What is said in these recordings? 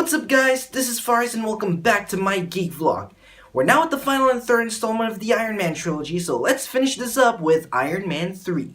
What's up guys, this is Faris and welcome back to my Geek vlog. We're now at the final and third installment of the Iron Man Trilogy, so let's finish this up with Iron Man 3.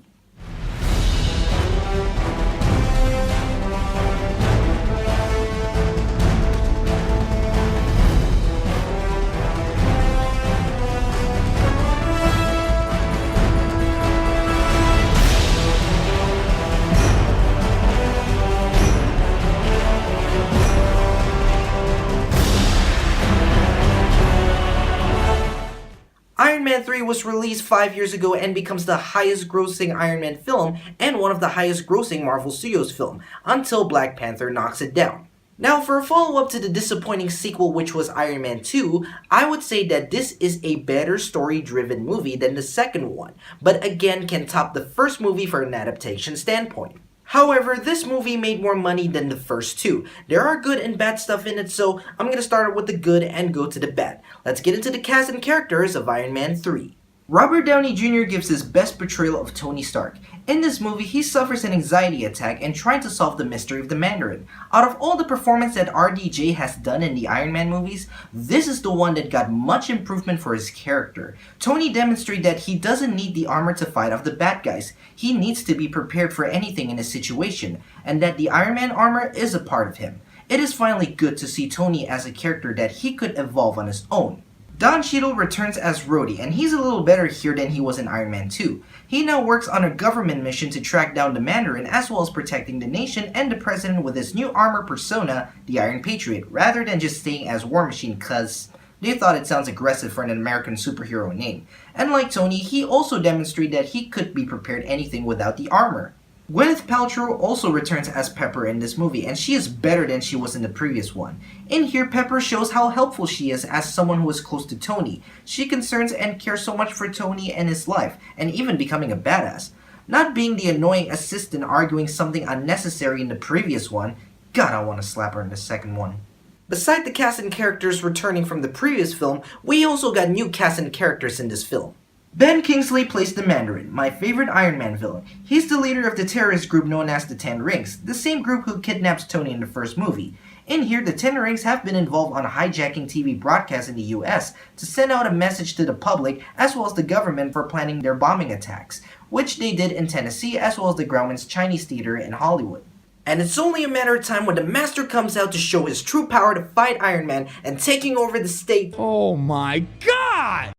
Iron Man 3 was released 5 years ago and becomes the highest grossing Iron Man film and one of the highest grossing Marvel Studios film, until Black Panther knocks it down. Now for a follow-up to the disappointing sequel which was Iron Man 2, I would say that this is a better story-driven movie than the second one, but again can top the first movie from an adaptation standpoint. However, this movie made more money than the first two. There are good and bad stuff in it, so I'm gonna start with the good and go to the bad. Let's get into the cast and characters of Iron Man 3. Robert Downey Jr. gives his best portrayal of Tony Stark. In this movie, he suffers an anxiety attack and trying to solve the mystery of the Mandarin. Out of all the performance that RDJ has done in the Iron Man movies, this is the one that got much improvement for his character. Tony demonstrated that he doesn't need the armor to fight off the bad guys. He needs to be prepared for anything in a situation, and that the Iron Man armor is a part of him. It is finally good to see Tony as a character that he could evolve on his own. Don Cheadle returns as Rhodey, and he's a little better here than he was in Iron Man 2. He now works on a government mission to track down the Mandarin as well as protecting the nation and the president with his new armor persona, the Iron Patriot, rather than just staying as War Machine cause they thought it sounds aggressive for an American superhero name. And like Tony, he also demonstrated that he could be prepared anything without the armor. Gwyneth Paltrow also returns as Pepper in this movie, and she is better than she was in the previous one. In here, Pepper shows how helpful she is as someone who is close to Tony. She concerns and cares so much for Tony and his life, and even becoming a badass. Not being the annoying assistant arguing something unnecessary in the previous one. God, I want to slap her in the second one. Beside the cast and characters returning from the previous film, we also got new cast and characters in this film. Ben Kingsley plays the Mandarin, my favorite Iron Man villain. He's the leader of the terrorist group known as the Ten Rings, the same group who kidnaps Tony in the first movie. In here, the Ten Rings have been involved on hijacking TV broadcasts in the US to send out a message to the public as well as the government for planning their bombing attacks, which they did in Tennessee as well as the Grauman's Chinese Theater in Hollywood. And it's only a matter of time when the Master comes out to show his true power to fight Iron Man and taking over the state. Oh my God!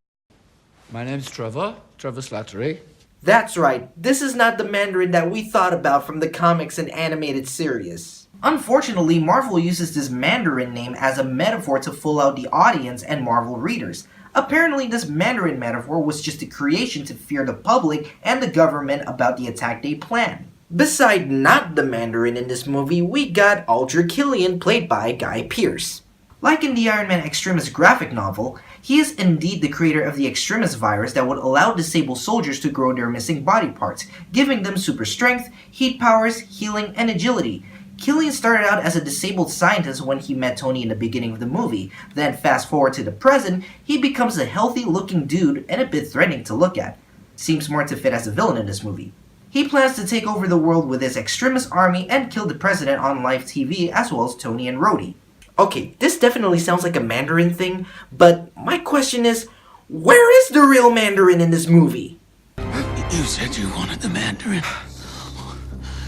My name's Trevor Slattery. That's right, this is not the Mandarin that we thought about from the comics and animated series. Unfortunately, Marvel uses this Mandarin name as a metaphor to fool out the audience and Marvel readers. Apparently, this Mandarin metaphor was just a creation to fear the public and the government about the attack they planned. Beside not the Mandarin in this movie, we got Ultra Killian played by Guy Pearce. Like in the Iron Man Extremis graphic novel, he is indeed the creator of the Extremis virus that would allow disabled soldiers to grow their missing body parts, giving them super strength, heat powers, healing, and agility. Killian started out as a disabled scientist when he met Tony in the beginning of the movie, then fast forward to the present, he becomes a healthy looking dude and a bit threatening to look at. Seems more to fit as a villain in this movie. He plans to take over the world with his Extremis army and kill the president on live TV as well as Tony and Rhodey. Okay, this definitely sounds like a Mandarin thing, but my question is, where is the real Mandarin in this movie? You said you wanted the Mandarin.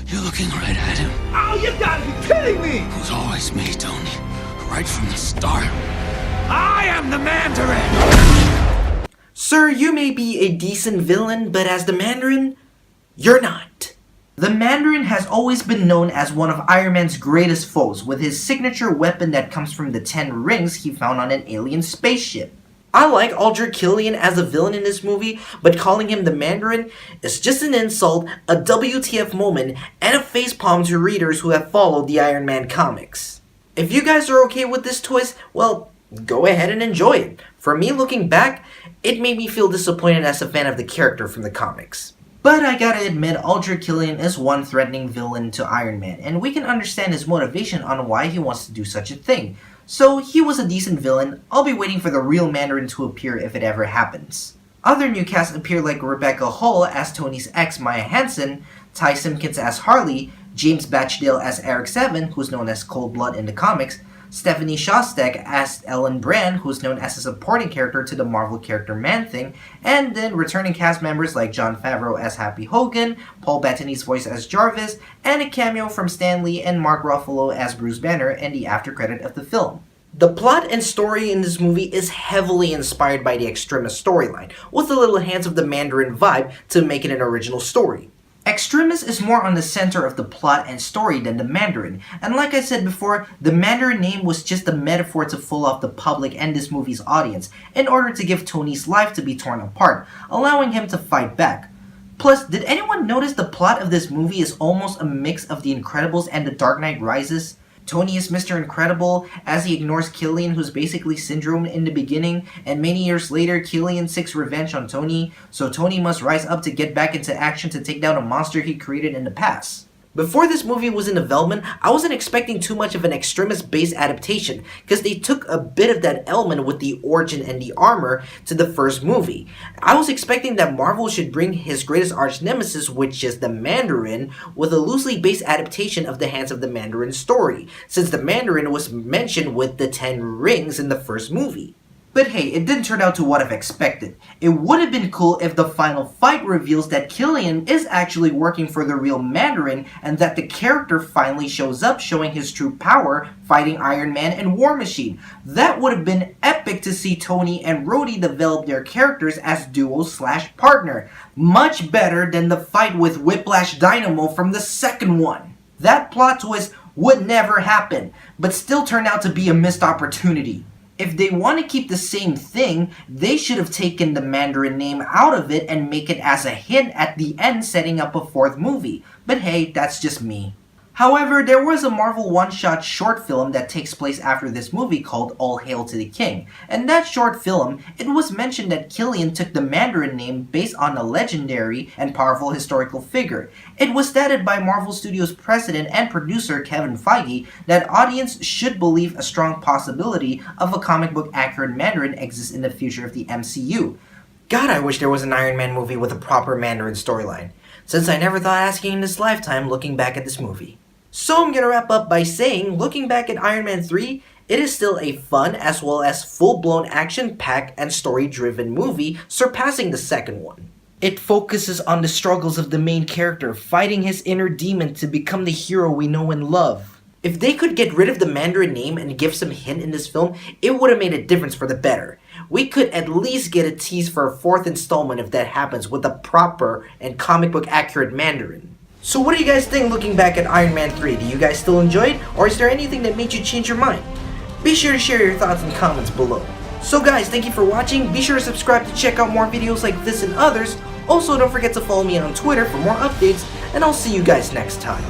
You're looking right at him. Oh, you gotta be kidding me! It was always me, Tony. Right from the start. I am the Mandarin! Sir, you may be a decent villain, but as the Mandarin, you're not. The Mandarin has always been known as one of Iron Man's greatest foes, with his signature weapon that comes from the 10 rings he found on an alien spaceship. I like Ultra Killian as a villain in this movie, but calling him the Mandarin is just an insult, a WTF moment, and a facepalm to readers who have followed the Iron Man comics. If you guys are okay with this twist, well, go ahead and enjoy it. For me, looking back, it made me feel disappointed as a fan of the character from the comics. But I gotta admit, Ultra Killian is one threatening villain to Iron Man, and we can understand his motivation on why he wants to do such a thing. So he was a decent villain. I'll be waiting for the real Mandarin to appear if it ever happens. Other new casts appear like Rebecca Hall as Tony's ex Maya Hansen, Ty Simpkins as Harley, James Batchdale as Eric Seven, who's known as Cold Blood in the comics, Stephanie Shostak as Ellen Brand, who's known as a supporting character to the Marvel character Man-Thing, and then returning cast members like Jon Favreau as Happy Hogan, Paul Bettany's voice as Jarvis, and a cameo from Stan Lee and Mark Ruffalo as Bruce Banner in the after credit of the film. The plot and story in this movie is heavily inspired by the Extremis storyline, with a little hints of the Mandarin vibe to make it an original story. Extremis is more on the center of the plot and story than the Mandarin, and like I said before, the Mandarin name was just a metaphor to fool off the public and this movie's audience in order to give Tony's life to be torn apart, allowing him to fight back. Plus, did anyone notice the plot of this movie is almost a mix of The Incredibles and The Dark Knight Rises? Tony is Mr. Incredible as he ignores Killian, who's basically Syndrome in the beginning, and many years later Killian seeks revenge on Tony, so Tony must rise up to get back into action to take down a monster he created in the past. Before this movie was in development, I wasn't expecting too much of an Extremis-based adaptation, because they took a bit of that element with the origin and the armor to the first movie. I was expecting that Marvel should bring his greatest arch nemesis, which is the Mandarin, with a loosely based adaptation of the Hands of the Mandarin story, since the Mandarin was mentioned with the 10 rings in the first movie. But hey, it didn't turn out to what I've expected. It would have been cool if the final fight reveals that Killian is actually working for the real Mandarin and that the character finally shows up showing his true power fighting Iron Man and War Machine. That would have been epic to see Tony and Rhodey develop their characters as duo/partner. Much better than the fight with Whiplash Dynamo from the second one. That plot twist would never happen, but still turned out to be a missed opportunity. If they want to keep the same thing, they should have taken the Mandarin name out of it and make it as a hint at the end setting up a fourth movie. But hey, that's just me. However, there was a Marvel one-shot short film that takes place after this movie called All Hail to the King. And that short film, it was mentioned that Killian took the Mandarin name based on a legendary and powerful historical figure. It was stated by Marvel Studios president and producer Kevin Feige that audience should believe a strong possibility of a comic book accurate Mandarin exists in the future of the MCU. God, I wish there was an Iron Man movie with a proper Mandarin storyline, since I never thought asking in this lifetime looking back at this movie. So I'm gonna wrap up by saying, looking back at Iron Man 3, it is still a fun as well as full-blown action-packed and story-driven movie, surpassing the second one. It focuses on the struggles of the main character, fighting his inner demon to become the hero we know and love. If they could get rid of the Mandarin name and give some hint in this film, it would have made a difference for the better. We could at least get a tease for a fourth installment if that happens with a proper and comic book accurate Mandarin. So what do you guys think looking back at Iron Man 3? Do you guys still enjoy it, or is there anything that made you change your mind? Be sure to share your thoughts in comments below. So guys, thank you for watching. Be sure to subscribe to check out more videos like this and others. Also, don't forget to follow me on Twitter for more updates, and I'll see you guys next time.